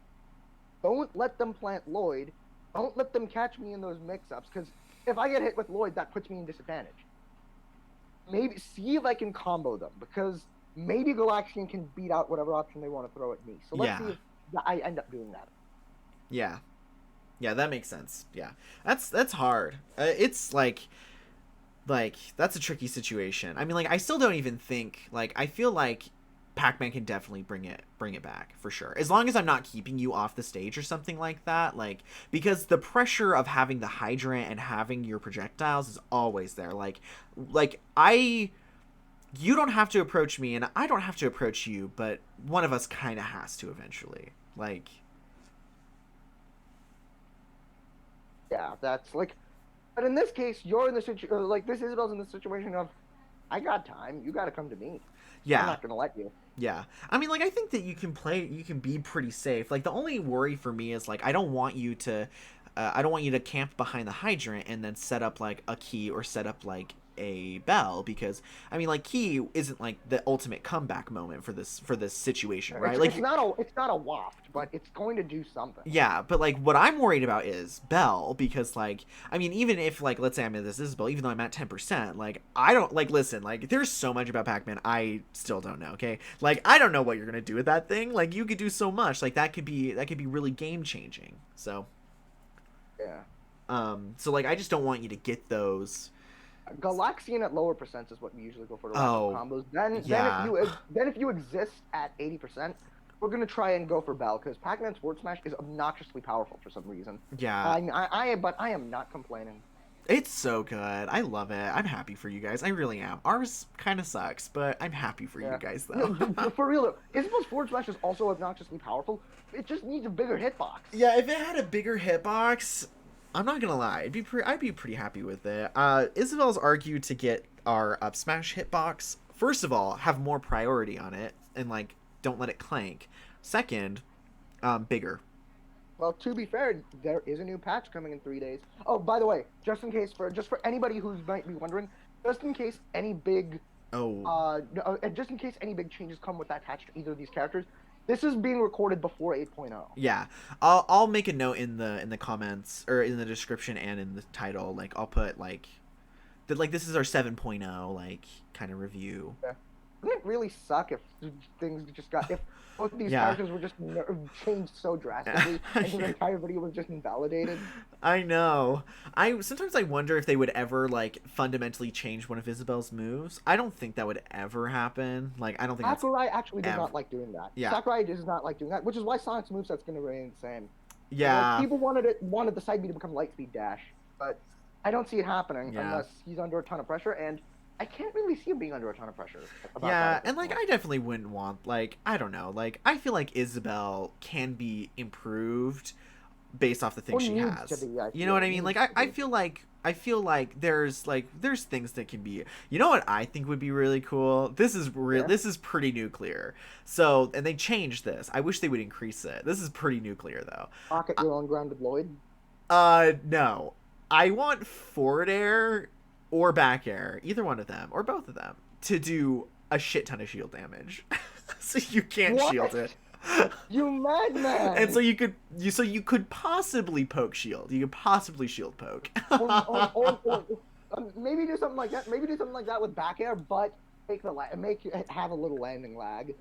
Don't let them plant Llyoid. Don't let them catch me in those mix-ups, because if I get hit with Llyoid, that puts me in disadvantage. Maybe see if I can combo them, because maybe Galaxian can beat out whatever option they want to throw at me. So let's see if I end up doing that. Yeah, that makes sense. Yeah, that's hard. It's like that's a tricky situation. I mean, like, I still don't even think, like, I feel like Pac-Man can definitely bring it back for sure, as long as I'm not keeping you off the stage or something like that, like, because the pressure of having the hydrant and having your projectiles is always there. Like you don't have to approach me and I don't have to approach you, but one of us kind of has to eventually, like. Yeah, that's like. But in this case, you're in the situation. Like this Isabel's in the situation of, I got time. You got to come to me. I'm Yeah. not gonna let you. Yeah. I mean, like, I think that you can be pretty safe. Like, the only worry for me is, like, I don't want you to camp behind the hydrant and then set up, like, a key or set up, like, a bell because, I mean, like, key isn't, like, the ultimate comeback moment for this situation, right? Like, It's not a waft, but it's going to do something. yeah, but like what I'm worried about is Bell because like I mean even if like let's say I'm in this Isabelle, even though I'm at 10%, like I don't like listen, like there's so much about Pac-Man I still don't know, okay? Like I don't know what you're gonna do with that thing. Like you could do so much. Like that could be really game changing. Yeah. So like I just don't want you to get those. Galaxian at lower percents is what we usually go for to wrap up Oh, combos. yeah. Then if you exist at 80%, we're gonna try and go for Bell because Pac-Man's Sword Smash is obnoxiously powerful for some reason. Yeah. But I am not complaining. It's so good. I love it. I'm happy for you guys. I really am. Ours kind of sucks, but I'm happy for you Yeah. guys though. No, for real though, Isabel's Sword Smash is also obnoxiously powerful. It just needs a bigger hitbox. Yeah, if it had a bigger hitbox, I'm not gonna lie, I'd be pretty happy with it. Isabel's argued to get our up smash hitbox. First of all, have more priority on it and like don't let it clank. Second, bigger. Well, to be fair, there is a new patch coming in 3 days. Oh, by the way, just for anybody who might be wondering, just in case any big Oh, just in case any big changes come with that attached to either of these characters, this is being recorded before 8.0. yeah. I'll make a note in the comments or in the description and in the title. Like I'll put like that like this is our 7.0 like kind of review. Yeah. Wouldn't it really suck if things just got if both these Yeah. characters were just changed so drastically and the entire video was just invalidated? I know. I sometimes I wonder if they would ever like fundamentally change one of Isabelle's moves. I don't think that would ever happen. Like I don't think that's Sakurai actually does ever. not like doing that. Yeah. Sakurai does not like doing that, which is why Sonic's moveset's going to remain the same. Yeah. People wanted the side B to become Lightspeed Dash, but I don't see it happening Yeah. unless he's under a ton of pressure, and I can't really see him being under a ton of pressure. About Yeah, that at this and like point. I definitely wouldn't want like I don't know, like I feel like Isabelle can be improved based off the things Or she needs has. to be, I You know what I mean? needs Like to I be. feel like there's things that can be. You know what I think would be really cool? Yeah. This is pretty nuclear. So, and they changed this. I wish they would increase it. This is pretty nuclear though. Pocket your own grounded Lloyd. No. I want forward air or back air, either one of them or both of them, to do a shit ton of shield damage. So you can't What? shield it. You madman! And so you could possibly poke shield. You could possibly shield poke. or maybe do something like that. Maybe do something like that with back air, but make it have a little landing lag.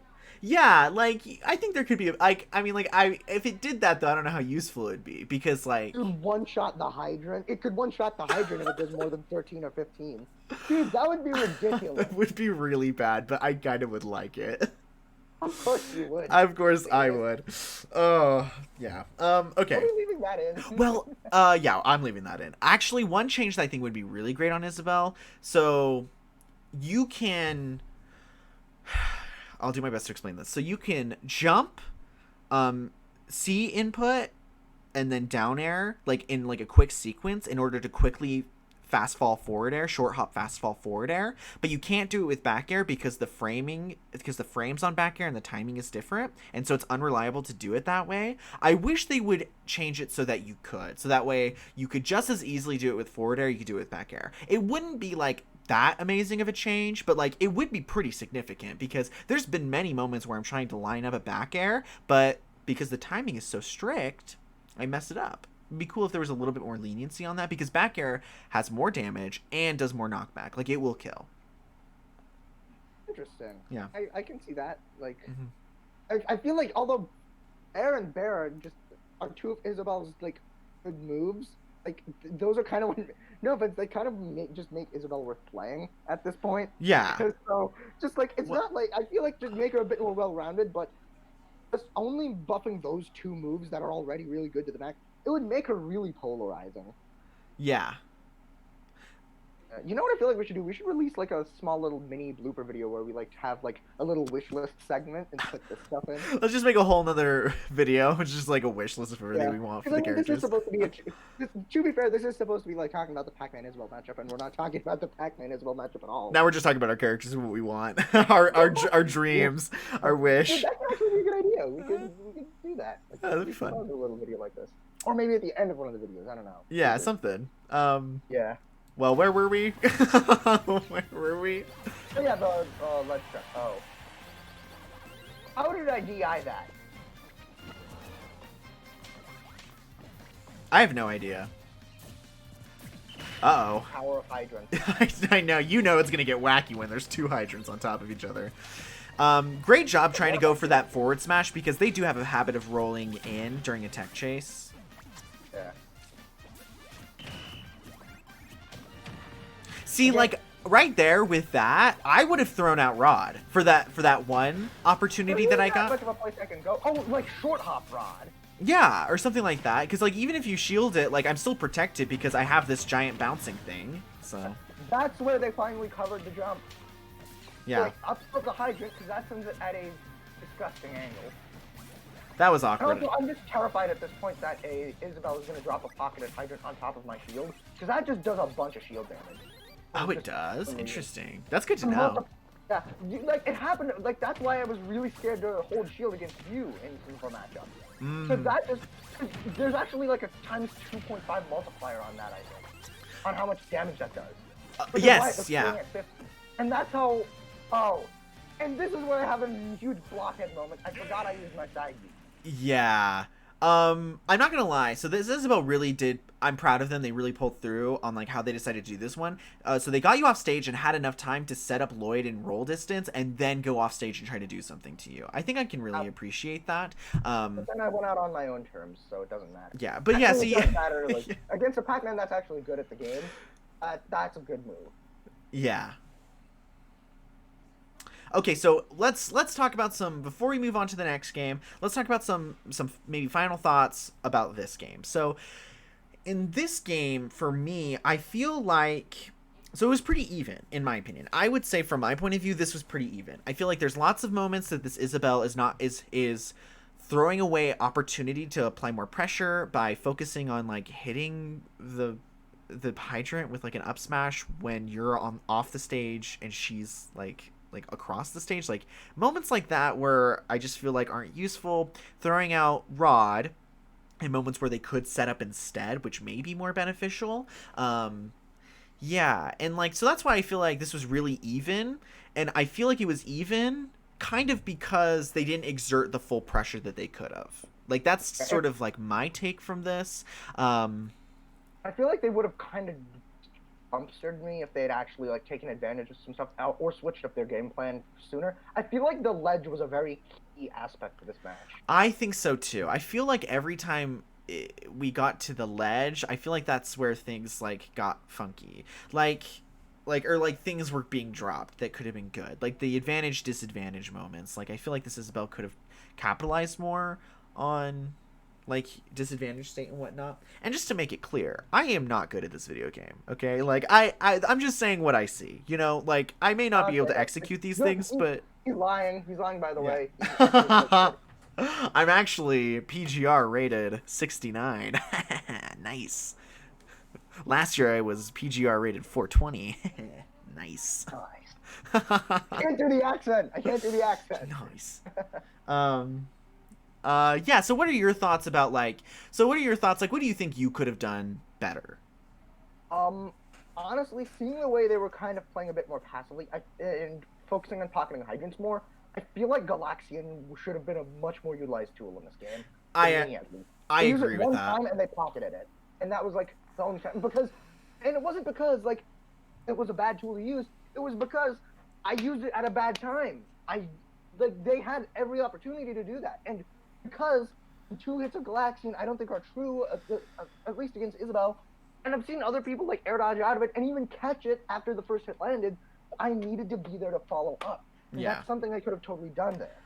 Yeah, like I think there could be like I mean like I if it did that though I don't know how useful it would be because like Dude, one shot the hydrant. It could one shot the hydrant if it does more than 13 or 15. Dude, that would be ridiculous. it would be really bad, but I kind of would like it. Of course you would. Of course I would. Oh, yeah. Okay. Are we leaving that in? Well, yeah, I'm leaving that in. Actually, one change that I think would be really great on Isabelle. So, you can. I'll do my best to explain this. So you can jump, C input, and then down air, like in like a quick sequence, in order to quickly fast fall forward air, short hop fast fall forward air, but you can't do it with back air because the frames on back air and the timing is different, and so it's unreliable to do it that way. I wish they would change it so that you could, so that way you could just as easily do it with forward air, you could do it with back air. It wouldn't be like that amazing of a change, but like it would be pretty significant because there's been many moments where I'm trying to line up a back air, but because the timing is so strict, I mess it up. It'd be cool if there was a little bit more leniency on that because back air has more damage and does more knockback. Like it will kill. Interesting. Yeah. I can see that. Like, Mm-hmm. I feel like although Air and Bear are two of Isabelle's like good moves, like those are kind of no, but they kind of just make Isabelle worth playing at this point. Yeah. So just like it's not like I feel like just make her a bit more well-rounded, but just only buffing those two moves that are already really good to the max, it would make her really polarizing. Yeah. You know what I feel like we should do? We should release like a small little mini blooper video where we like have like a little wish list segment and put this stuff in. Let's just make a whole nother video, which is just like a wish list of everything Yeah, we want for because the I mean, this is characters. supposed to be to be fair, this is supposed to be like talking about the Pac-Man Isabelle matchup, and we're not talking about the Pac-Man Isabelle matchup at all. Now we're just talking about our characters and what we want, our dreams, our wish. Dude, that could actually be a good idea. We could do that. Like, Yeah, that'd be we should fun. probably do a little video like this, or maybe at the end of one of the videos. I don't know. Yeah, Maybe. something. Yeah. Well, where were we? Where were we? Oh yeah, the let's check. Oh. How did I DI that? I have no idea. Uh-oh. Power of Hydrant. I know. You know it's going to get wacky when there's two hydrants on top of each other. Great job trying to go for that forward smash because they do have a habit of rolling in during a tech chase. Yeah. See, like, right there with that, I would have thrown out Rod for that one opportunity that I got. Much of a place I can go. Oh, like short hop Rod. Yeah, or something like that. Because, like, even if you shield it, like, I'm still protected because I have this giant bouncing thing. So, That's where they finally covered the jump. yeah. Like, up for the hydrant, because that sends it at a disgusting angle. That was And awkward. also, I'm just terrified at this point that Isabelle is going to drop a pocketed hydrant on top of my shield, because that just does a bunch of shield damage. Oh, it does? Interesting. That's good to know. Yeah, like, it happened, like, that's why I was really scared to hold shield against you in some of our matchups. So that just, there's actually, like, a times 2.5 multiplier on that, I think, on how much damage that does. Which is why it Yes, was yeah. staying at 50. And that's how, oh, and this is where I have a huge blockhead moment. I forgot I used my side beat. Yeah. I'm not gonna lie. So this Isabelle really did. I'm proud of them. They really pulled through on like how they decided to do this one. So they got you off stage and had enough time to set up Llyoid in roll distance and then go off stage and try to do something to you. I think I can really appreciate that. But then I went out on my own terms, so it doesn't matter. Yeah, but yeah, Actually, see, it doesn't matter. Like, against a Pac-Man that's actually good at the game, that's a good move. yeah. Okay, so let's talk about some before we move on to the next game. Let's talk about some maybe final thoughts about this game. So in this game, for me, I feel like so it was pretty even in my opinion. I would say from my point of view, this was pretty even. I feel like there's lots of moments that this Isabelle is throwing away opportunity to apply more pressure by focusing on like hitting the hydrant with like an up smash when you're on off the stage and she's like across the stage, like moments like that where I just feel like aren't useful. Throwing out Rod in moments where they could set up instead, which may be more beneficial. Yeah, and like so that's why I feel like this was really even, and I feel like it was even kind of because they didn't exert the full pressure that they could have. Like that's sort of like my take from this. I feel like they would have kind of dumpstered me if they had actually like taken advantage of some stuff out or switched up their game plan sooner. I feel like the ledge was a very key aspect of this match. I think so too. I feel like every time we got to the ledge, I feel like that's where things like got funky. Like things were being dropped that could have been good. Like the advantage disadvantage moments. Like I feel like this Isabelle could have capitalized more on like disadvantage state and whatnot. And just to make it clear, I am not good at this video game. Okay, like I'm just saying what I see. You know, like I may not be able to execute these things, but he's lying. He's lying, by the way. I'm actually PGR rated 69. Nice. Last year I was PGR rated 420. Nice. I can't do the accent. Nice. Yeah, so what are your thoughts about like what do you think you could have done better? Honestly, seeing the way they were kind of playing a bit more passively and focusing on pocketing hydrants more, I feel like Galaxian should have been a much more utilized tool in this game. I They agree with used it one that. time and they pocketed it, and that was like the only time and it wasn't because like it was a bad tool to use. It was because I used it at a bad time. They had every opportunity to do that, and because the 2 hits of Galaxian I don't think are true, at least against Isabelle, and I've seen other people like air dodge out of it and even catch it after the first hit landed. I needed to be there to follow up. And Yeah. that's something I could have totally done there.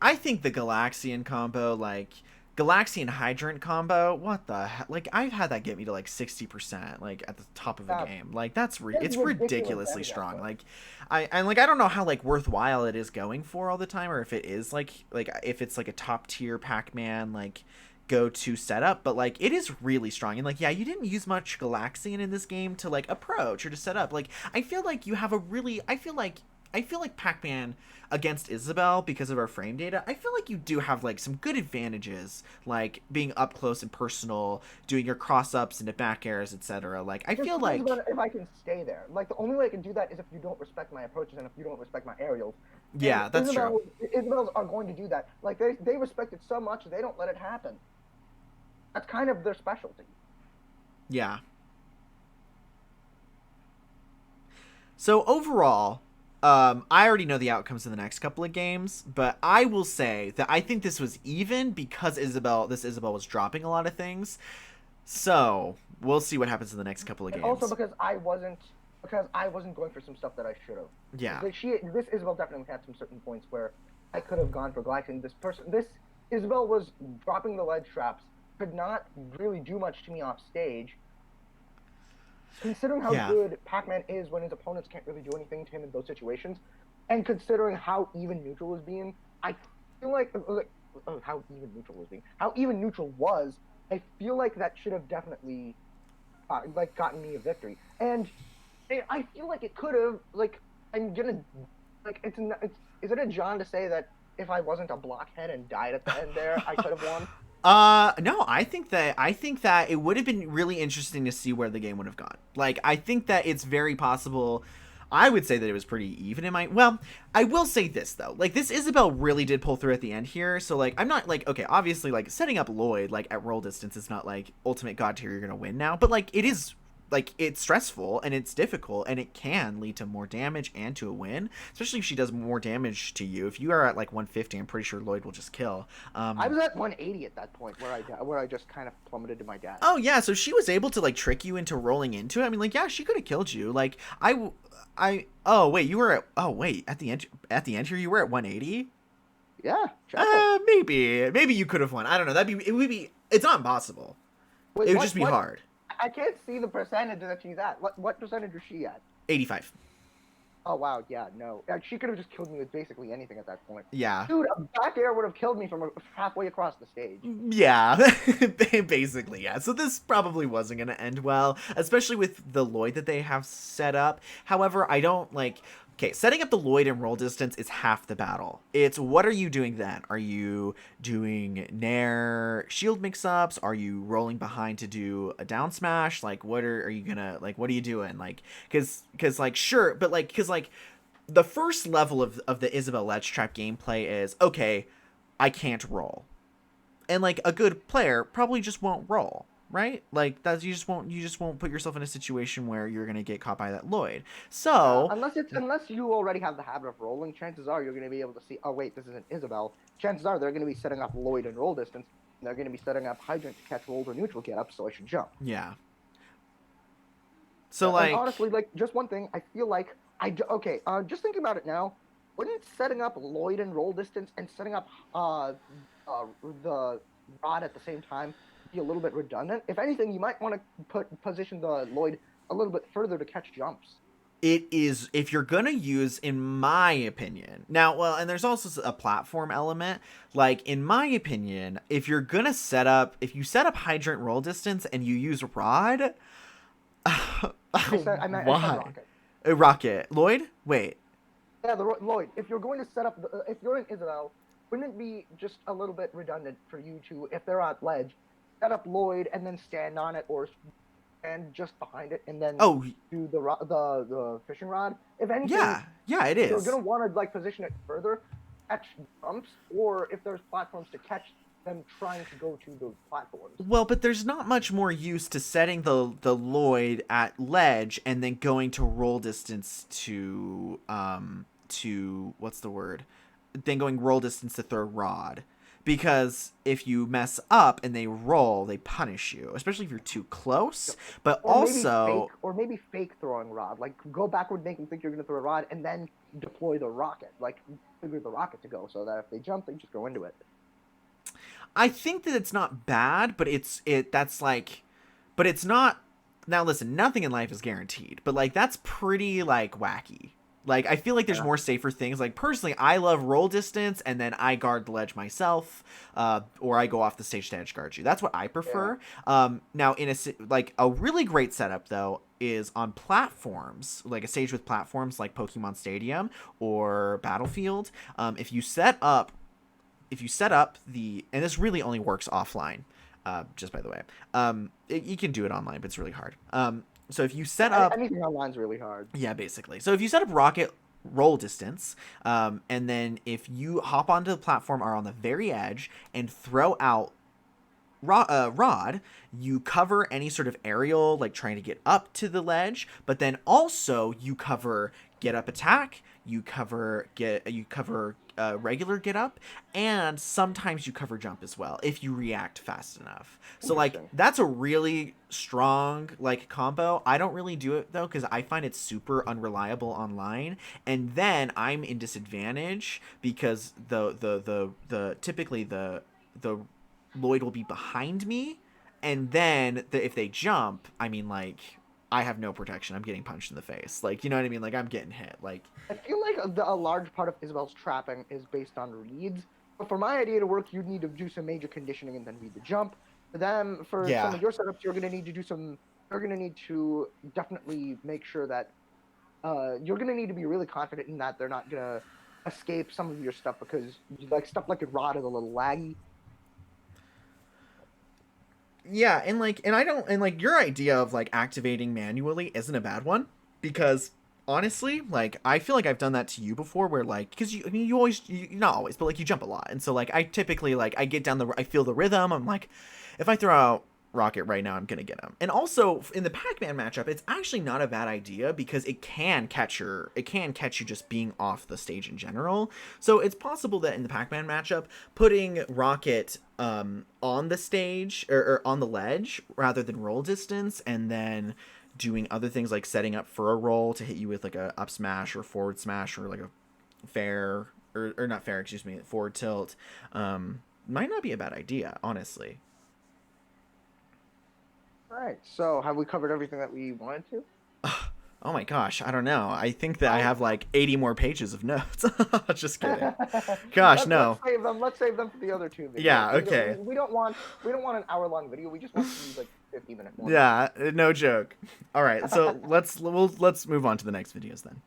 I think the Galaxian combo, like Galaxian Hydrant combo, what the heck? Like, I've had that get me to like 60%, like at the top of a Yeah, game. Like, it's it's ridiculous ridiculously damage strong. output. Like, I don't know how like worthwhile it is going for all the time, or if it is like if it's like a top tier Pac-Man like go to setup, but like it is really strong. And like, yeah, you didn't use much Galaxian in this game to like approach or to set up. Like, I feel like you have a really, I feel like Pac-Man against Isabelle, because of our frame data, I feel like you do have like some good advantages, like being up close and personal, doing your cross ups into back airs, etc. Like, I Just feel depends like, on if I can stay there. Like the only way I can do that is if you don't respect my approaches and if you don't respect my aerials. And yeah, that's true. Isabel's are going to do that. Like they respect it so much they don't let it happen. That's kind of their specialty. Yeah. So overall, I already know the outcomes in the next couple of games, but I will say that I think this was even because Isabelle was dropping a lot of things. So we'll see what happens in the next couple of And also games. because I wasn't going for some stuff that I should have. Yeah. This Isabel definitely had some certain points where I could have gone for Glycine. This Isabel was dropping the ledge traps, could not really do much to me off stage. Considering how Yeah. good Pac-Man is when his opponents can't really do anything to him in those situations, and considering how even neutral was being, I feel like how even neutral was being, how even neutral was. I feel like that should have definitely like gotten me a victory, and I feel like it could have. Like I'm gonna like it's is it a John to say that if I wasn't a blockhead and died at the end there, I could have won? No, I think that it would have been really interesting to see where the game would have gone. Like, I think that it's very possible. I would say that it was pretty even in my. Well, I will say this though. Like, this Isabelle really did pull through at the end here. So like, I'm not like, okay, obviously like setting up Llyoid like at roll distance is not like ultimate god tier you're gonna win now, but like it is, like, it's stressful and it's difficult and it can lead to more damage and to a win, especially if she does more damage to you. If you are at like 150, I'm pretty sure Llyoid will just kill. I was at 180 at that point where I just kind of plummeted to my death. Oh yeah, so she was able to like trick you into rolling into it. I mean, like, yeah, she could have killed you. Like, oh wait, you were at, oh wait, at the end here you were at 180. Yeah, check it. Maybe you could have won. I don't know. It would be, it's not impossible. Wait, It would just be what? hard. I can't see the percentage that she's at. What percentage is she at? 85. Oh wow, yeah, no. She could have just killed me with basically anything at that point. Yeah. Dude, a back air would have killed me from halfway across the stage. Yeah, basically, yeah. So this probably wasn't going to end well, especially with the Llyoid that they have set up. However, I don't like. Okay, setting up the Llyoid in roll distance is half the battle. It's what are you doing then? Are you doing nair shield mix-ups? Are you rolling behind to do a down smash? Like, what are you gonna, like, what are you doing? Like, because like, sure, but like, because like, the first level of the Isabelle ledge trap gameplay is, okay, I can't roll, and like a good player probably just won't roll, right? Like, that's, you just won't put yourself in a situation where you're gonna get caught by that Llyoid. So Unless you already have the habit of rolling, chances are you're going to be able to see. Oh wait, this isn't Isabelle. Chances are they're going to be setting up Llyoid and roll distance. And they're going to be setting up Hydrant to catch rolls or neutral get up, so I should jump. yeah. So And like, honestly, like just one thing, I feel like okay. Just thinking about it now, wouldn't setting up Llyoid and roll distance and setting up the rod at the same time be a little bit redundant? If anything, you might want to position the Llyoid a little bit further to catch jumps. it is, if you're gonna use, in my opinion, now, well, and there's also a platform element, like, in my opinion, if you're gonna if you set up hydrant roll distance and you use rod, I said why? rocket. Rocket Llyoid, wait. Yeah, the Llyoid. If you're going to set up, if you're in Isabelle, wouldn't it be just a little bit redundant for you to, if they're at ledge, set up Llyoid and then stand on it or stand just behind it and then Oh do the fishing rod? If anything, yeah, it you're is. gonna want to like position it further, catch jumps, or if there's platforms to catch them trying to go to those platforms. Well, but there's not much more use to setting the Llyoid at ledge and then going to roll distance to what's the word? Then going roll distance to throw rod. Because if you mess up and they roll, they punish you, especially if you're too close. But also, Maybe fake throwing rod. Like go backward, make them think you're gonna throw a rod, and then deploy the rocket. Like figure the rocket to go, so that if they jump, they just go into it. I think that it's not bad, but but it's not. Now listen, nothing in life is guaranteed, but like that's pretty like wacky. Like I feel like there's Yeah. more safer things. Like personally, I love roll distance, and then I guard the ledge myself, or I go off the stage to edge guard you. That's what I Yeah. prefer. Now in like a really great setup though is on platforms, like a stage with platforms like Pokemon Stadium or Battlefield. If you set up the, and this really only works offline, just by the way, you can do it online, but it's really hard. So if you set up, Anything online's really hard. yeah, basically. So if you set up rocket roll distance, and then if you hop onto the platform or on the very edge and throw out rod, you cover any sort of aerial, like trying to get up to the ledge, but then also you cover get up attack, you cover regular get up, and sometimes you cover jump as well if you react fast enough. So like Interesting. that's a really strong like combo. I don't really do it though because I find it super unreliable online, and then I'm in disadvantage because the typically the Lloyd will be behind me, and then if they jump, I mean, like, I have no protection. I'm getting punched in the face. Like, you know what I mean? Like, I'm getting hit. Like, I feel like a large part of Isabelle's trapping is based on reads. But for my idea to work, you'd need to do some major conditioning and then read the jump. For them, for some yeah. of your setups, you're gonna need to do some. You're gonna need to definitely make sure that you're gonna need to be really confident in that they're not gonna escape some of your stuff because like stuff like a rod is a little laggy. Yeah, and I don't, and like, your idea of, like, activating manually isn't a bad one, because honestly, like, I feel like I've done that to you before where, like, because I mean, you always, not always, but, like, you jump a lot. And so, like, I typically, like, I get down I feel the rhythm. I'm like, if I throw out Rocket right now, I'm going to get him. And also, in the Pac-Man matchup, it's actually not a bad idea because it can catch you just being off the stage in general. So it's possible that in the Pac-Man matchup, putting Rocket on the stage or on the ledge rather than roll distance, and then doing other things like setting up for a roll to hit you with like a up smash or forward smash or like a fair or not fair, excuse me, forward tilt, might not be a bad idea, honestly. All right. So have we covered everything that we wanted to? Oh my gosh, I don't know. I think that I Well, have like 80 more pages of notes. Just kidding. Gosh, let's no. save them. Let's save them for the other two videos. Yeah, okay. We don't want an hour-long video. We just want these like 50-minute ones. Yeah, no joke. All right, so let's move on to the next videos then.